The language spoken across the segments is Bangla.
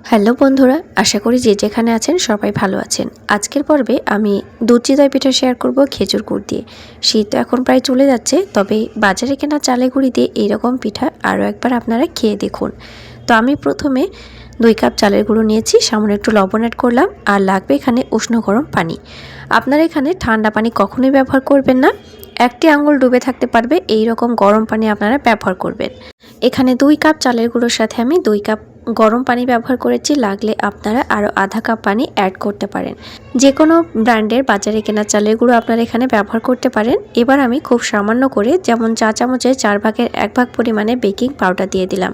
হ্যালো বন্ধুরা, আশা করি যে যেখানে আছেন সবাই ভালো আছেন। আজকের পর্বে আমি দুধ চিতই পিঠা শেয়ার করব খেজুর গুড় দিয়ে। শীত তো এখন প্রায় চলে যাচ্ছে, তবে বাজারে কেনা চালের গুঁড়ি দিয়ে এইরকম পিঠা আরও একবার আপনারা খেয়ে দেখুন। তো আমি প্রথমে 2 কাপ চালের গুঁড়ো নিয়েছি, সামান্য একটু লবণ অ্যাড করলাম, আর লাগবে এখানে উষ্ণ গরম পানি। আপনারা এখানে ঠান্ডা পানি কখনোই ব্যবহার করবেন না, একটি আঙুল ডুবে থাকতে পারবে এই রকম গরম পানি আপনারা ব্যবহার করবেন। এখানে 2 কাপ চালের গুঁড়োর সাথে আমি 2 কাপ গরম পানি ব্যবহার করেছি, লাগলে আপনারা আরও আধা কাপ পানি অ্যাড করতে পারেন। যে কোনো ব্র্যান্ডের বাজারে কেনা চালের গুঁড়ো আপনারা এখানে ব্যবহার করতে পারেন। এবার আমি খুব সামান্য করে, যেমন চা চামচের 4 ভাগের 1 ভাগ পরিমাণে বেকিং পাউডার দিয়ে দিলাম।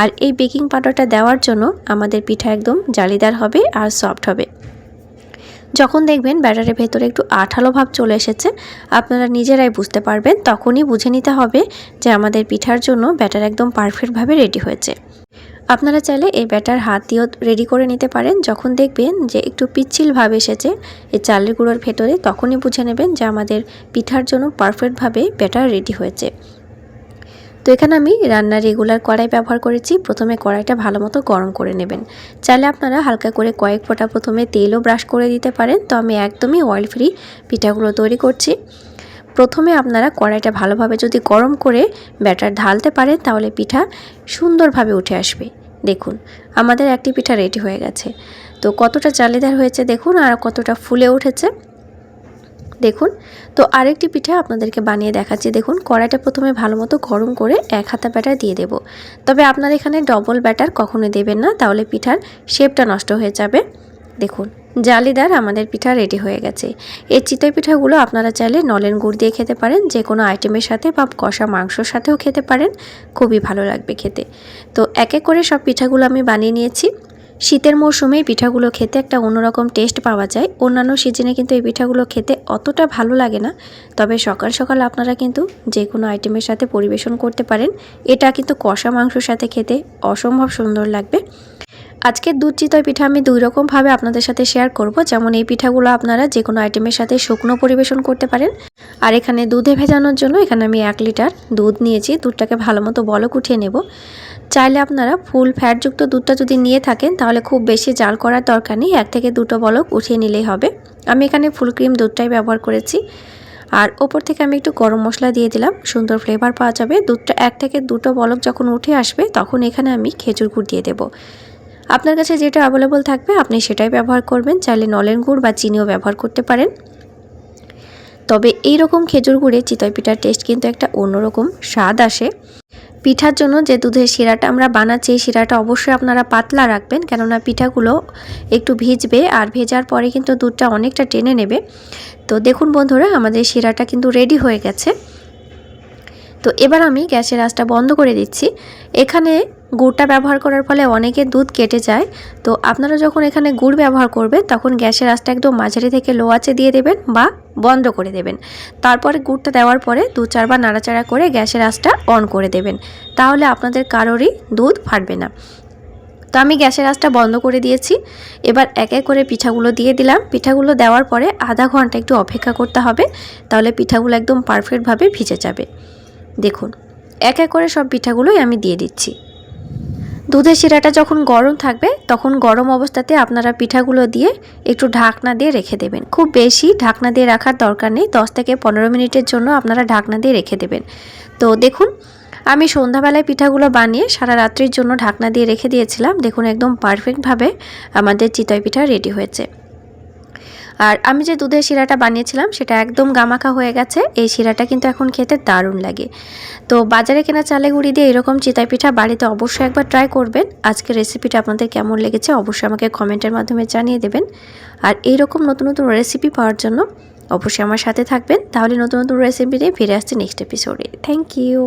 আর এই বেকিং পাউডারটা দেওয়ার জন্য আমাদের পিঠা একদম জালিদার হবে আর সফট হবে। যখন দেখবেন ব্যাটারের ভেতরে একটু আঠালো ভাব চলে এসেছে, আপনারা নিজেরাই বুঝতে পারবেন, তখনই বুঝে নিতে হবে যে আমাদের পিঠার জন্য ব্যাটার একদম পারফেক্টভাবে রেডি হয়েছে। আপনারা চাইলে এই ব্যাটার হাত দিয়েও রেডি করে নিতে পারেন। যখন দেখবেন যে একটু পিচ্ছিল ভাব এসেছে এই চালের গুঁড়োর ভেতরে, তখনই বুঝে নেবেন যে আমাদের পিঠার জন্য পারফেক্টভাবে ব্যাটার রেডি হয়েছে। তো এখানে আমি রান্নার রেগুলার কড়াই ব্যবহার করেছি। প্রথমে কড়াইটা ভালো মতো গরম করে নেবেন। চাইলে আপনারা হালকা করে কয়েক ফোঁটা প্রথমে তেলও ব্রাশ করে দিতে পারেন। তো আমি একদমই অয়েল ফ্রি পিঠাগুলো তৈরি করছি। প্রথমে আপনারা কড়াইটা ভালোভাবে যদি গরম করে ব্যাটার ঢালতে পারেন, তাহলে পিঠা সুন্দরভাবে উঠে আসবে। দেখুন আমাদের একটি পিঠা রেডি হয়ে গেছে। তো কতটা জালিদার হয়েছে দেখুন, আর কতটা ফুলে উঠেছে দেখুন। তো আরেকটি পিঠা আপনাদেরকে বানিয়ে দেখাচ্ছি। দেখুন কড়াইটা প্রথমে ভালো মতো গরম করে 1 হাতা ব্যাটার দিয়ে দেব। তবে আপনারা এখানে ডবল ব্যাটার কখনো দেবেন না, তাহলে পিঠার শেপটা নষ্ট হয়ে যাবে। দেখুন জালিদার আমাদের পিঠা রেডি হয়ে গেছে। এই চিতই পিঠাগুলো আপনারা চাইলে নলেন গুড় দিয়ে খেতে পারেন, যে কোনো আইটেমের সাথে বা কষা মাংসর সাথেও খেতে পারেন, খুবই ভালো লাগবে খেতে। তো এক এক করে সব পিঠাগুলো আমি বানিয়ে নিয়েছি। শীতের মৌসুমে পিঠাগুলো খেতে একটা অন্যরকম টেস্ট পাওয়া যায়। অন্যান্য সিজনে কিন্তু এই পিঠাগুলো খেতে অতটা ভালো লাগে না, তবে সকাল সকাল আপনারা কিন্তু যে কোনো আইটেমের সাথে পরিবেশন করতে পারেন। এটা কিন্তু কষা মাংসর সাথে খেতে অসম্ভব সুন্দর লাগবে। আজকের দুধ চিতই পিঠা আমি 2 রকমভাবে আপনাদের সাথে শেয়ার করব। যেমন এই পিঠাগুলো আপনারা যে কোনো আইটেমের সাথে শুকনো পরিবেশন করতে পারেন। আর এখানে দুধে ভেজানোর জন্য এখানে আমি 1 লিটার দুধ নিয়েছি। দুধটাকে ভালো মতো বলক উঠিয়ে নেব। চাইলে আপনারা ফুল ফ্যাটযুক্ত দুধটা যদি নিয়ে থাকেন, তাহলে খুব বেশি জাল করার দরকার নেই, 1 থেকে 2টো বলক উঠিয়ে নিলেই হবে। আমি এখানে ফুল ক্রিম দুধটাই ব্যবহার করেছি। আর ওপর থেকে আমি একটু গরম মশলা দিয়ে দিলাম, সুন্দর ফ্লেভার পাওয়া যাবে। দুধটা 1 থেকে 2টো বলক যখন উঠে আসবে, তখন এখানে আমি খেজুর গুড় দিয়ে দেব। আপনার কাছে যেটা অ্যাভেলেবল থাকবে আপনি সেটাই ব্যবহার করবেন। চাইলে নলেন গুড় বা চিনিও ব্যবহার করতে পারেন। তবে এই রকম খেজুর গুড়ে চিতই পিঠার টেস্ট কিন্তু একটা অন্যরকম স্বাদ আসে। পিঠার জন্য যে দুধের শিরাটা আমরা বানাচ্ছি, এই শিরাটা অবশ্যই আপনারা পাতলা রাখবেন, কেননা পিঠাগুলো একটু ভিজবে, আর ভেজার পরে কিন্তু দুধটা অনেকটা টেনে নেবে। তো দেখুন বন্ধুরা, আমাদের শিরাটা কিন্তু রেডি হয়ে গেছে। তো এবার আমি গ্যাসের আঁচটা বন্ধ করে দিচ্ছি। এখানে গুড়টা ব্যবহার করার ফলে অনেকে দুধ কেটে যায়। তো আপনারা যখন এখানে গুড় ব্যবহার করবেন, তখন গ্যাসের আঁচটা একদম মাঝারি থেকে লো আঁচে দিয়ে দেবেন বা বন্ধ করে দেবেন। তারপরে গুড়টা দেওয়ার পরে 2-4 বার নাড়াচাড়া করে গ্যাসের আঁচটা অন করে দেবেন। তাহলে আপনাদের কারোরই দুধ ফাটবে না। তো আমি গ্যাসের আঁচটা বন্ধ করে দিয়েছি। এবার এক এক করে পিঠাগুলো দিয়ে দিলাম। পিঠাগুলো দেওয়ার পরে আধা ঘন্টা একটু অপেক্ষা করতে হবে, তাহলে পিঠাগুলো একদম পারফেক্টভাবে ভিজে যাবে। দেখুন এক এক করে সব পিঠাগুলোই আমি দিয়ে দিচ্ছি। দুধের শিরাটা যখন গরম থাকবে, তখন গরম অবস্থাতে আপনারা পিঠাগুলো দিয়ে একটু ঢাকনা দিয়ে রেখে দেবেন। খুব বেশি ঢাকনা দিয়ে রাখার দরকার নেই, 10 থেকে 15 মিনিটের জন্য আপনারা ঢাকনা দিয়ে রেখে দেবেন। তো দেখুন আমি সন্ধ্যাবেলায় পিঠাগুলো বানিয়ে সারা রাত্রির জন্য ঢাকনা দিয়ে রেখে দিয়েছিলাম। দেখুন একদম পারফেক্টভাবে আমাদের চিতই পিঠা রেডি হয়েছে। আর আমি যে দুধের শিরাটা বানিয়েছিলাম সেটা একদম গামাখা হয়ে গেছে। এই শিরাটা কিন্তু এখন খেতে দারুণ লাগে। তো বাজারে কেনা চালের গুঁড়ি দিয়ে এরকম চিতই পিঠা বাড়িতে অবশ্যই একবার ট্রাই করবেন। আজকের রেসিপিটা আপনাদের কেমন লেগেছে অবশ্যই আমাকে কমেন্টের মাধ্যমে জানিয়ে দেবেন। আর এইরকম নতুন নতুন রেসিপি পাওয়ার জন্য অবশ্যই আমার সাথে থাকবেন। তাহলে নতুন নতুন রেসিপি নিয়ে ফিরে আসছি নেক্সট এপিসোডে। Thank you.